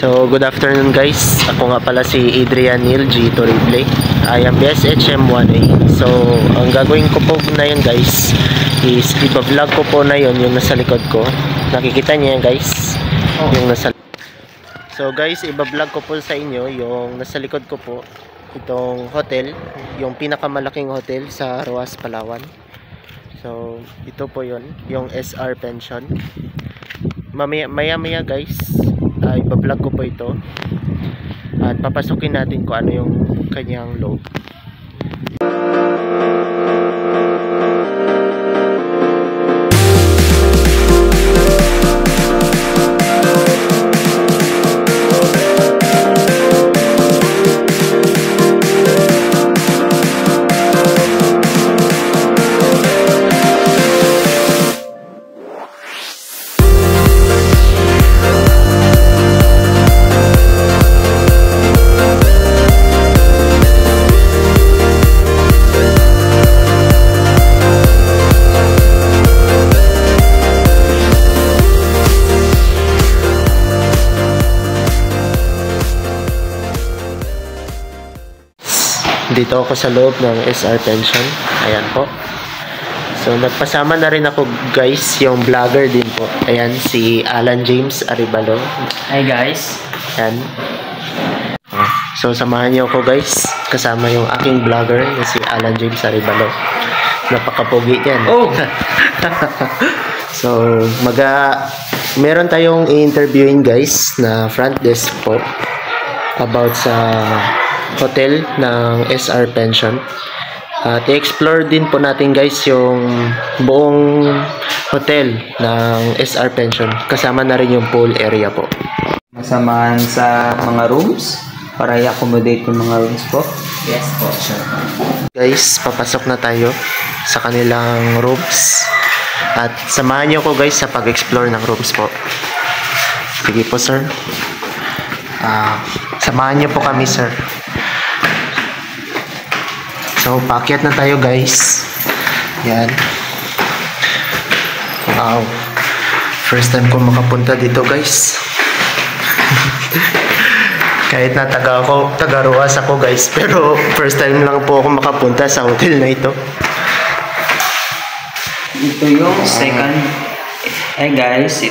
So, good afternoon guys. Ako nga pala si Adrian Neil G. Torrible. I am BSHM1A. So, ang gagawin ko po na yun guys is iba-vlog ko po na yun yung nasa likod ko. Nakikita niyo yan guys. Yung nasa. So guys, iba-vlog ko po sa inyo yung nasa likod ko po. Itong hotel, yung pinakamalaking hotel sa Roas, Palawan. So, ito po yun, yung SR Pension. Maya guys, iba-vlog ko po ito at papasukin natin kung ano yung kanyang loob. Dito ako sa loob ng SR Pension. Ayan po. So, nagpasama na rin ako guys, yung vlogger din po. Ayan, si Alan James Aribalo. Hi guys. Ayan. So, samahan niyo ako guys. Kasama yung aking vlogger na si Alan James Aribalo. Napakapogi yan. Oh! So, meron tayong i-interviewin guys na front desk po about sa hotel ng SR Pension. At i-explore din po natin guys yung buong hotel ng SR Pension. Kasama na rin yung pool area po. Masamahan sa mga rooms para i-accommodate yung mga rooms po. Yes po, sure. Guys, papasok na tayo sa kanilang rooms. At samahan niyo ko guys sa pag-explore ng rooms po. Sige po sir. Samahan niyo po kami sir. So, paakyat na tayo guys. Yan. Wow. First time ko makapunta dito guys. Kahit na taga Roas ako guys. Pero first time lang po ako makapunta sa hotel na ito. Ito yung second. Guys.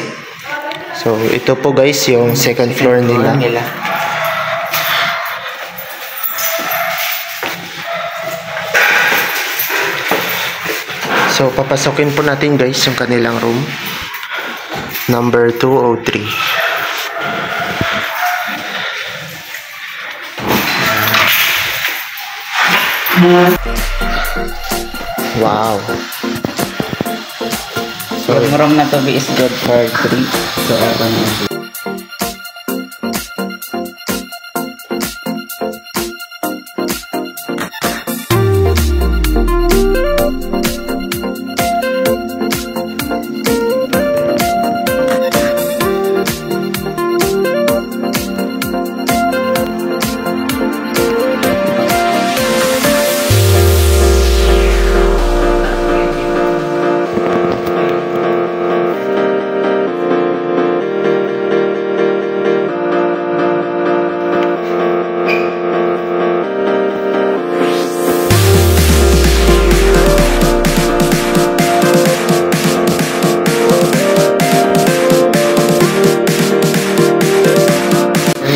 So, ito po guys yung second floor nila. So, papasokin po natin guys yung kanilang room. Number 203. Wow. So, yung room na to is good for 3. So,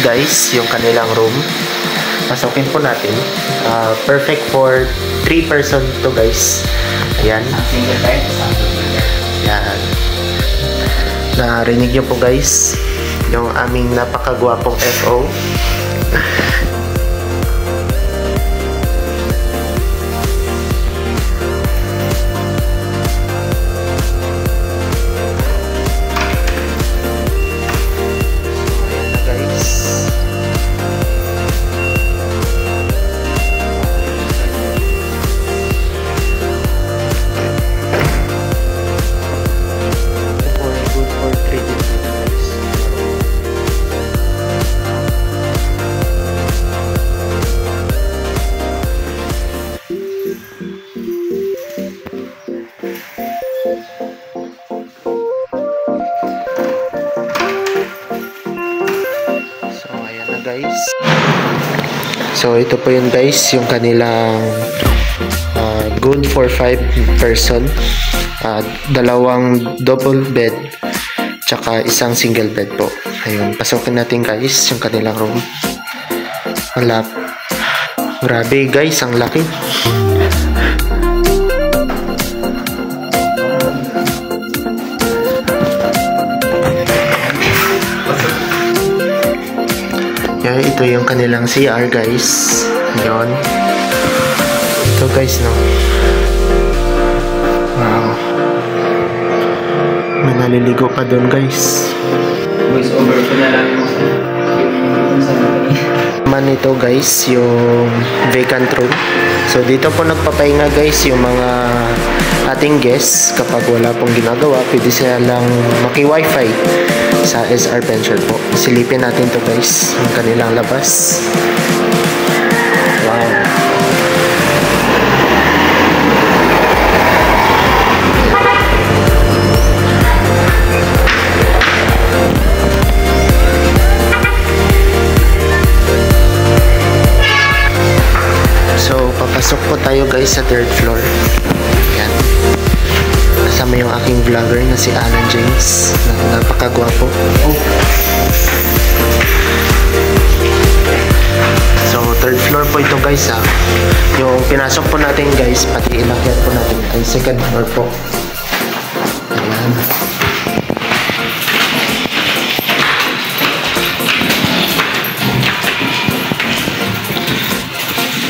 guys, yung kanilang room. Pasokin po natin. Perfect for 3 person to guys. Ayan. single bed. Ayan. Narinig nyo po guys yung aming napakagwapong FO. Good for 3 days. So ito po yun guys, yung kanilang good for 5 person, dalawang double bed tsaka isang single bed po. Ayun, pasokin natin guys yung kanilang room. Grabe guys, ang laki. Yeah, ito yung kanilang CR guys. Yun. Ito guys, no. Wow. May naliligo pa doon guys. Voice over ko na lang yung Man ito guys, yung vacant room. So dito po nagpapahinga guys yung mga ating guests. Kapag wala pong ginagawa, pwede sila lang maki-wifi sa SR Pension po. Silipin natin to guys, yung kanilang labas. Wow. So papasok po tayo guys sa 3rd floor. Yan. Kasama yung aking vlogger na si Alan James, na napakagwapo. So 3rd floor po ito guys ha. Yung pinasok po natin guys, pati inakyat po natin ay 2nd floor po. Ayan.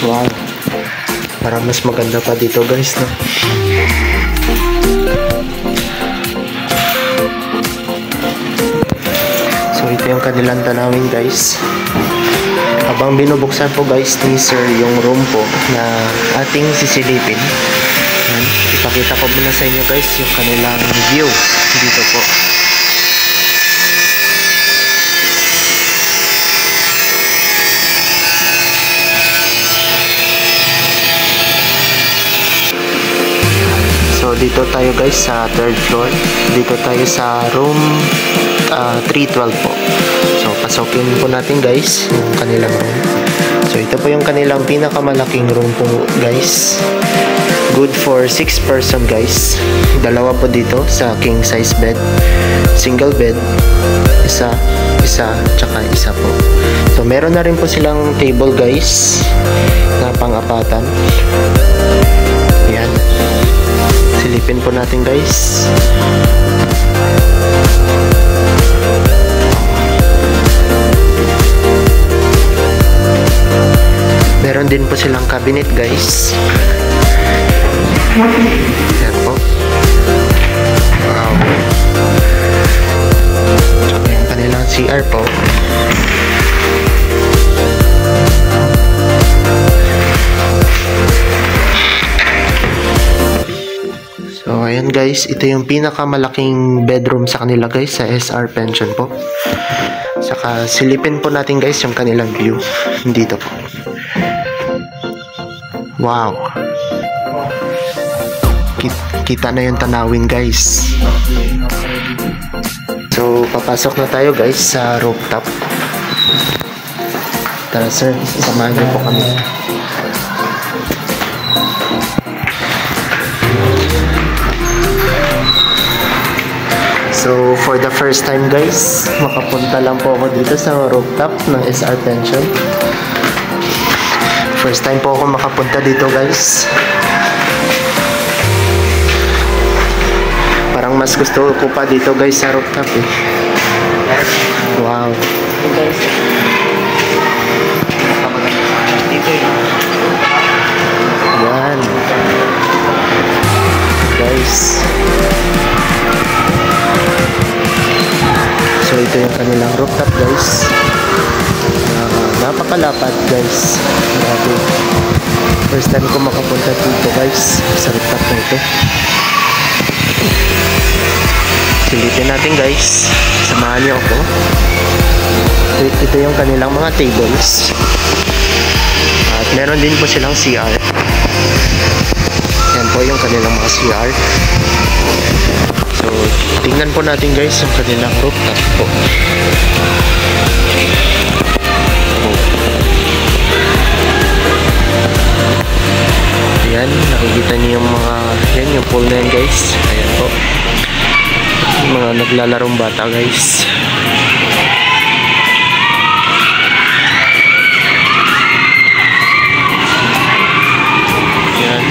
Wow. Para mas maganda pa dito guys, no? So ito yung kanilang tanawin guys. Habang binubuksan po guys ni sir yung room po na ating sisilipin. Yan. Ipakita ko muna sa inyo guys yung kanilang view dito po. So dito tayo guys sa 3rd floor. Dito tayo sa room 312 po. So pasokin po natin guys yung kanilang room. So ito po yung kanilang pinakamalaking room po guys. Good for 6 person guys. Dalawa po dito sa king size bed. Single bed. Isa, tsaka isa po. So meron na rin po silang table guys na pang-apatan. Yan. Silipin po natin guys. Meron din po silang cabinet guys. Yan po. Wow. Tsaka yung kanilang CR po. So ayan guys, ito yung pinakamalaking bedroom sa kanila guys sa SR Pension po. Saka silipin po natin guys yung kanilang view dito po. Wow. Kita na yung tanawin guys. So papasok na tayo guys sa rooftop. Tara sir, samahan niyo po kami. So for the first time guys, makapunta lang po ako dito sa rooftop ng SR Pension. First time po ako makapunta dito guys. Parang mas gusto ko pa dito guys sa rooftop eh. Wow. Yan. Guys. So ito yung kanilang rooftop guys. Napakalapad guys. Grabe. First time ko makapunta dito guys sa rooftop na ito. Silipin natin guys. Samahan niyo ako. Ito yung kanilang mga tables. At meron din po silang CR. Yan po yung kanilang mga CR. So tingnan po natin guys yung kanilang rooftop po. Ayan, nakikita niyo yung mga, yan yung pool na yan guys. Ayan po. Yung mga naglalarong bata guys. Ayan.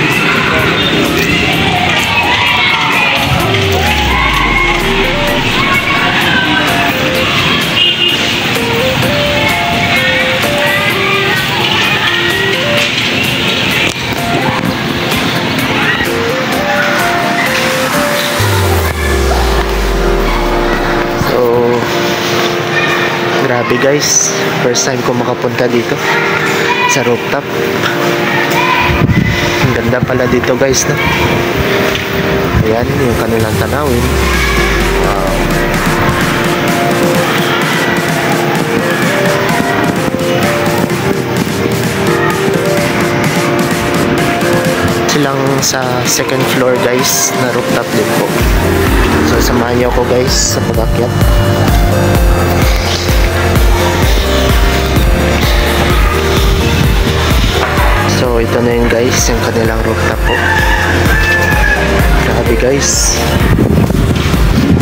Grabe guys, first time ko makapunta dito sa rooftop. Ang ganda pala dito guys, no? Ayan, yung kanilang tanawin. Wow. Silang sa second floor guys, na rooftop din po. So samahan niyo ako guys sa pag-akyat. So ito na yun guys, yung kanilang rooftop po. Grabe guys.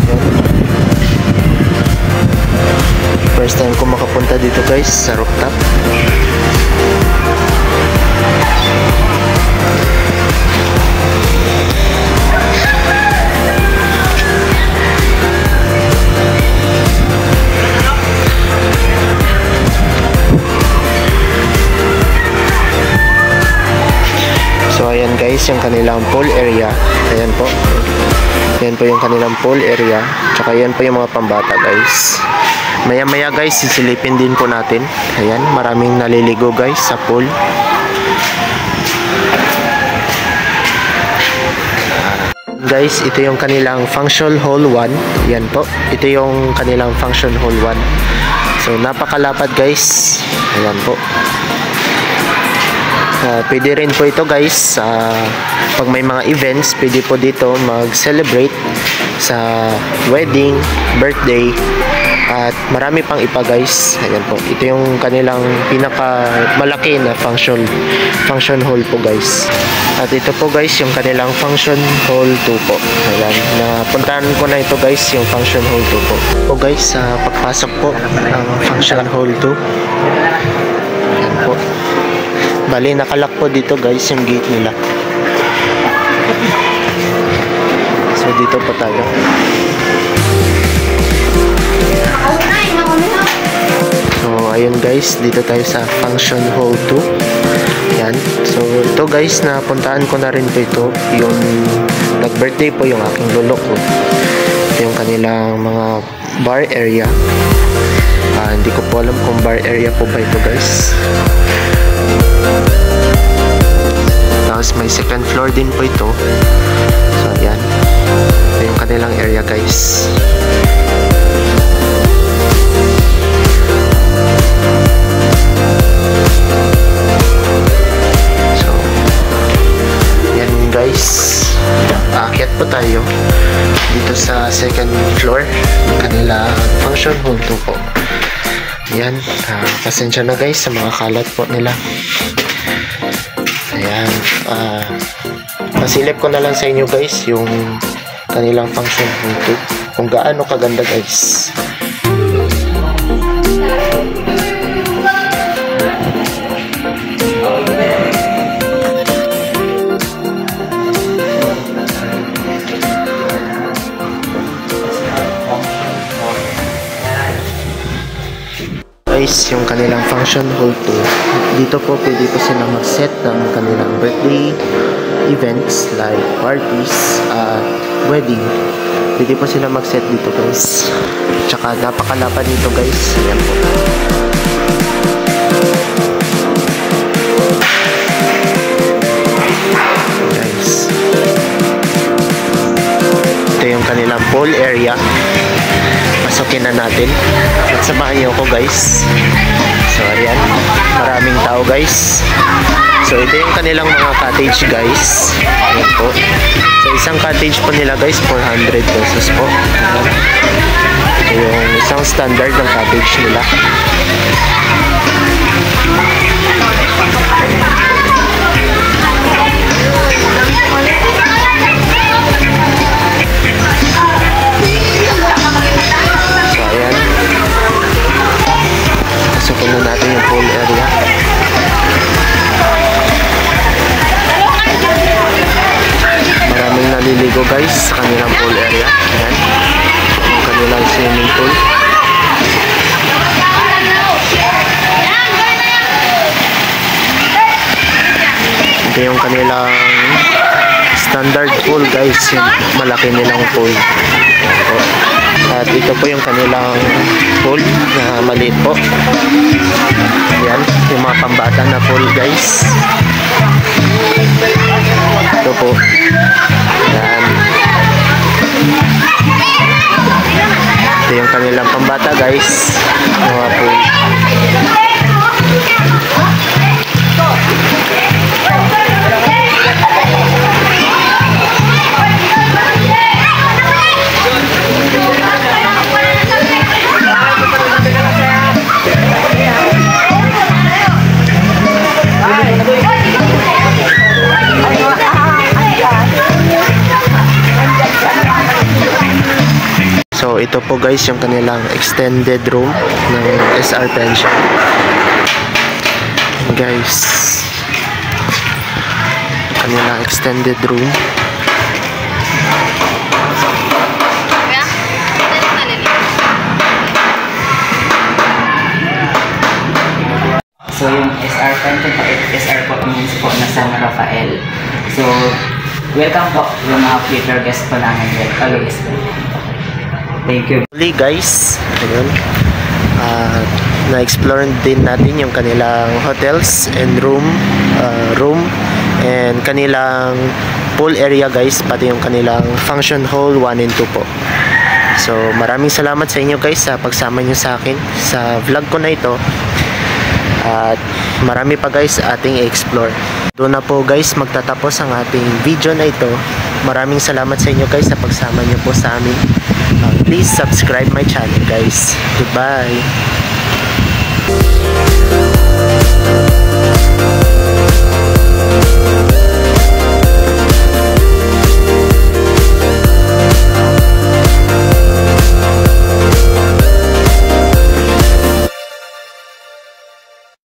Yan. First time ko makapunta dito guys sa rooftop. So ayan guys, yung kanilang pool area. Ayan po. Ayan po yung kanilang pool area. Tsaka ayan po yung mga pambata guys. Maya maya guys, sisilipin din po natin. Ayan, maraming naliligo guys sa pool. Guys, ito yung kanilang function hall 1. Ayan po. Ito yung kanilang function hall 1. So napakalapad guys. Ayan po. Pwede rin po ito guys, pag may mga events, pwede po dito mag-celebrate sa wedding, birthday, at marami pang ipa guys. Ayan po, ito yung kanilang pinaka malaki na function hall po guys. At ito po guys yung kanilang function hall 2 po. Ayan, napuntahan ko na ito guys, yung function hall 2 po. Po guys, pagpasok po ng function hall 2. Ayan po. Bali, nakalak po dito guys yung gate nila. So dito po tayo. So ayun guys, dito tayo sa function hall 2. Yan. So ito guys, napuntahan ko na rin po ito. Yung nag-birthday po yung aking lolo ko. Ito yung kanilang mga bar area. Hindi ko po alam kung bar area po ba ito guys. Tapos may second floor din po ito. So ayan, ito yung kanilang area guys. So yan guys, aakyat po tayo dito sa second floor ng kanilang function hall 2 po. Ayan, pasensya na guys sa mga kalat po nila. Ayan, pasilip ko na lang sa inyo guys yung kanilang function hall 2, kung gaano kaganda guys. Guys, yung kanilang function hall 2, dito po pwede po sila mag-set ng kanilang birthday events like parties, wedding. Pwede po sila mag-set dito guys. Tsaka napakalapad nito guys. Ayan po. Guys, ito yung kanilang pool area. Pasukin na natin at samahan niyo ako guys. So ayan, maraming tao guys. So ito yung kanilang mga cottage guys. Ayan po. So isang cottage po nila guys, 400 pesos po. Ayan. Ito yung isang standard ng cottage nila. standard pool guys, yung malaki nilang pool. Po. At ito po yung kanilang pool na maliit po. Yan, yung mga pambata na pool guys. Ito po. Yan. Ito yung kanilang pambata guys, mga pool. So ito po guys yung kanilang extended room ng SR Pension. Guys, kanilang extended room. So yung SR Pension po, SR po means po na San Rafael. So welcome po yung mga future guests po namin. Always. Thank you. Guys, ayun. Na-explore din natin yung kanilang hotels and room and kanilang pool area guys, pati yung kanilang function hall 1 and 2 po. So maraming salamat sa inyo guys sa pagsama nyo sa akin sa vlog ko na ito. At marami pa guys ating i-explore. Doon na po guys magtatapos ang ating video na ito. Maraming salamat sa inyo guys sa pagsama nyo po sa amin. Please subscribe my channel guys. Goodbye.